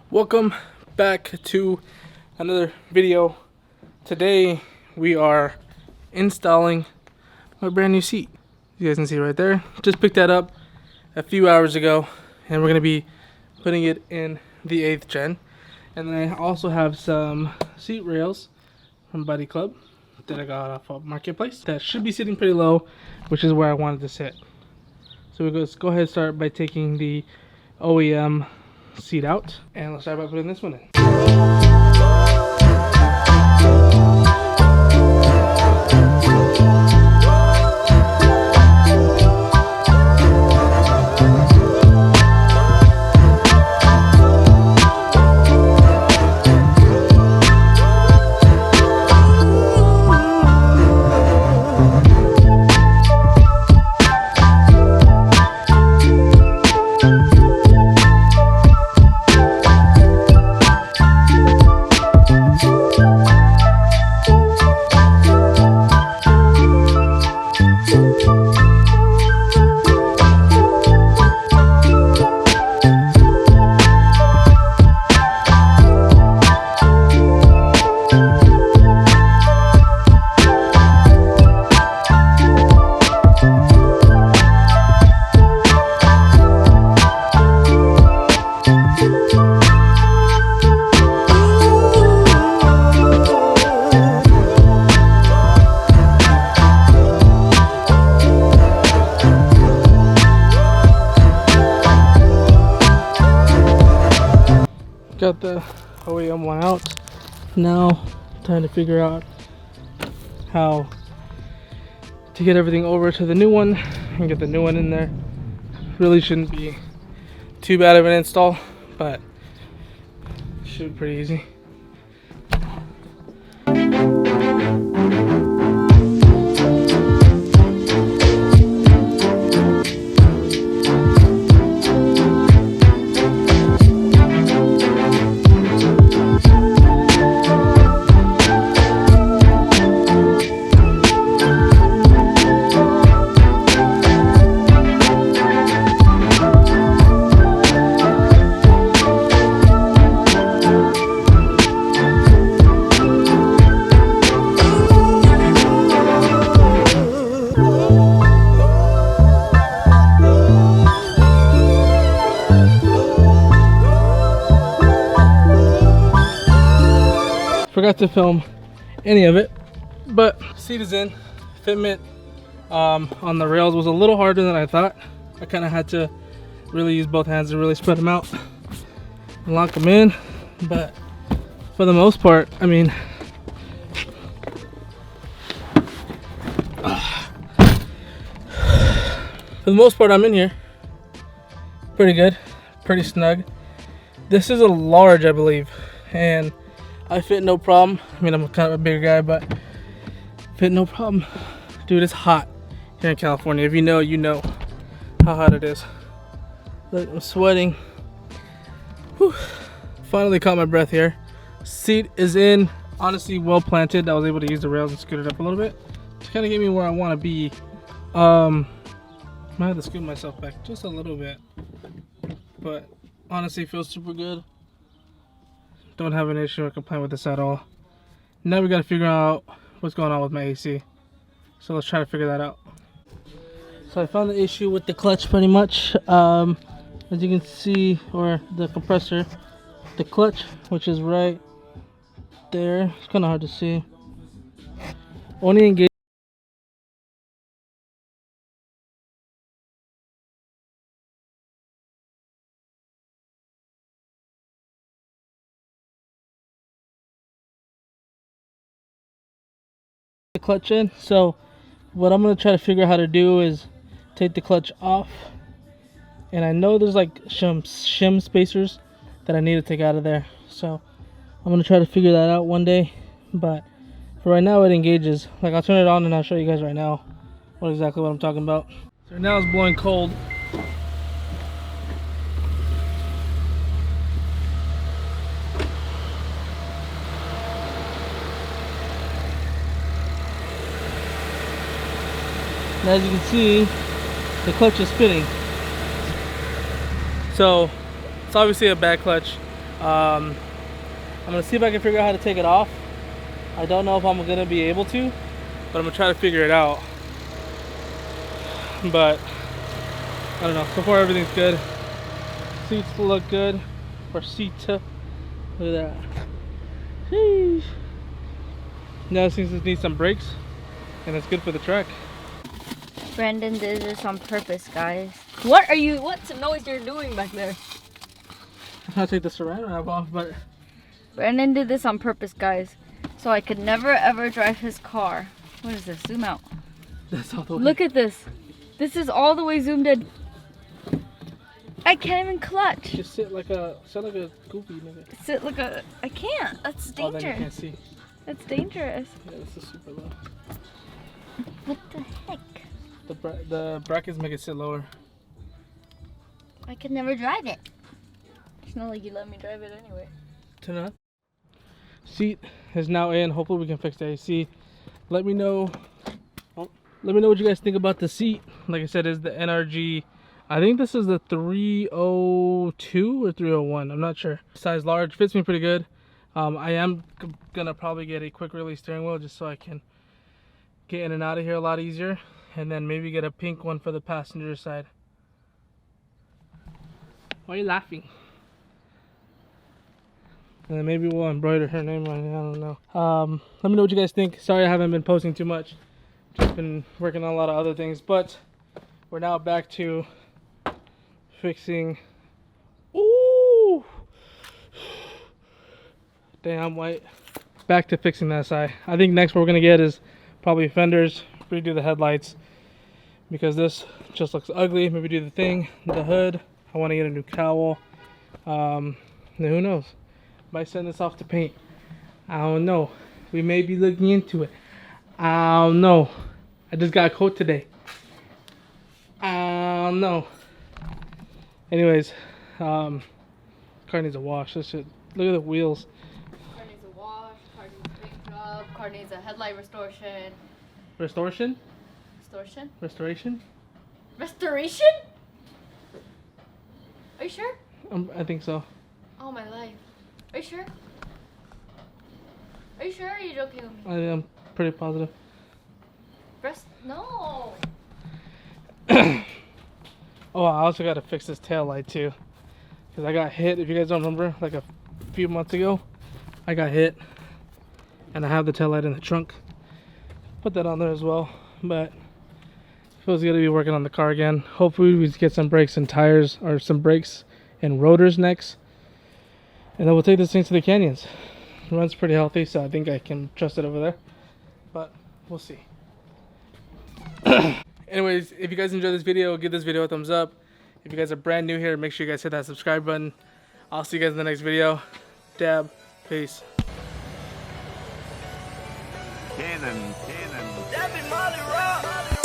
Welcome back to another video. Today we are installing my brand new seat. You guys can see right there. Just picked that up a few hours ago, and we're gonna be putting it in the 8th gen. And then I also have some seat rails from Buddy Club that I got off of Marketplace that should be sitting pretty low, which is where I wanted to sit. So let's go ahead and start by taking the OEM seat out, and let's start by putting this one in. Got the OEM one out. Now time to figure out how to get everything over to the new one and get the new one in there. Really shouldn't be too bad of an install, but should be pretty easy. Forgot to film any of it, but seat is in. Fitment on the rails was a little harder than I thought. I kind of had to really use both hands to really spread them out and lock them in, but for the most part, I mean, for the most part I'm in here pretty good, pretty snug. This is a large, I believe, and I fit no problem. I mean, I'm kind of a bigger guy, but fit no problem. Dude, it's hot here in California. If you know, you know how hot it is. Look, I'm sweating. Whew. Finally caught my breath here. Seat is in. Honestly, well planted. I was able to use the rails and scoot it up a little bit to kind of get me where I want to be. I might have to scoot myself back just a little bit, but honestly, feels super good. Don't have an issue or complain with this at all. Now we got to figure out what's going on with my AC. So let's try to figure that out. So I found the issue with the clutch pretty much. As you can see, or the compressor, the clutch, which is right there. It's kind of hard to see. Only engage the clutch in. So what I'm going to try to figure out how to do is take the clutch off, and I know there's like some shim spacers that I need to take out of there, so I'm going to try to figure that out one day. But for right now, it engages. Like, I'll turn it on and I'll show you guys right now exactly what I'm talking about. So right now it's blowing cold. And as you can see, the clutch is spinning. So it's obviously a bad clutch. I'm gonna see if I can figure out how to take it off. I don't know if I'm gonna be able to, but I'm gonna try to figure it out. But I don't know. So far everything's good. Seats look good. For seat. Look at that. Sheesh. Now it seems to need some brakes, and it's good for the track. Brandon did this on purpose, guys. What's the noise you're doing back there? I'm trying to take the Saran wrap off, but Brandon did this on purpose, guys. So I could never ever drive his car. What is this? Zoom out. that's all the way. Look at this. This is all the way zoomed in. I can't even clutch. Just sit like a goofy nigga. Sit like a. I can't. That's Oh, then you dangerous. can't see. That's dangerous. Yeah, this is super low. What the heck? The brackets make it sit lower. I could never drive it. It's not like you let me drive it anyway. Turn it on. Seat is now in. Hopefully we can fix the AC. Let me know. Let me know what you guys think about the seat. Like I said, is the NRG. I think this is the 302 or 301. I'm not sure. Size large, fits me pretty good. I am gonna probably get a quick release steering wheel just so I can get in and out of here a lot easier, and then maybe get a pink one for the passenger side. Why are you laughing? And then maybe we'll embroider her name on it. I don't know. Let me know what you guys think. Sorry I haven't been posting too much. Just been working on a lot of other things, but we're now back to fixing. Ooh, damn white. Back to fixing that side. I think next what we're gonna get is probably fenders, redo the headlights, because this just looks ugly. Maybe do the thing, the hood. I want to get a new cowl. Who knows? Might send this off to paint. I don't know. We may be looking into it. I don't know. I just got a coat today. I don't know. Anyways, car needs a wash. This shit. Look at the wheels. Car needs a wash. Car needs a paint job. Car needs a headlight restoration. Restoration? Restoration? Restoration? Restoration? Are you sure? I think so. Oh my life. Are you sure? Are you sure or are you joking with me? I'm pretty positive. No. Oh, I also got to fix this tail light too, because I got hit. If you guys don't remember, like a few months ago, I got hit, and I have the tail light in the trunk. Put that on there as well, but feels good to be working on the car again. Hopefully we get some brakes and tires, or some brakes and rotors next, and then we'll take this thing to the canyons. It runs pretty healthy, so I think I can trust it over there, but we'll see. Anyways, if you guys enjoyed this video, give this video a thumbs up. If you guys are brand new here, make sure you guys hit that subscribe button. I'll see you guys in the next video. Dab. Peace. Cannon. That be Molly Rock.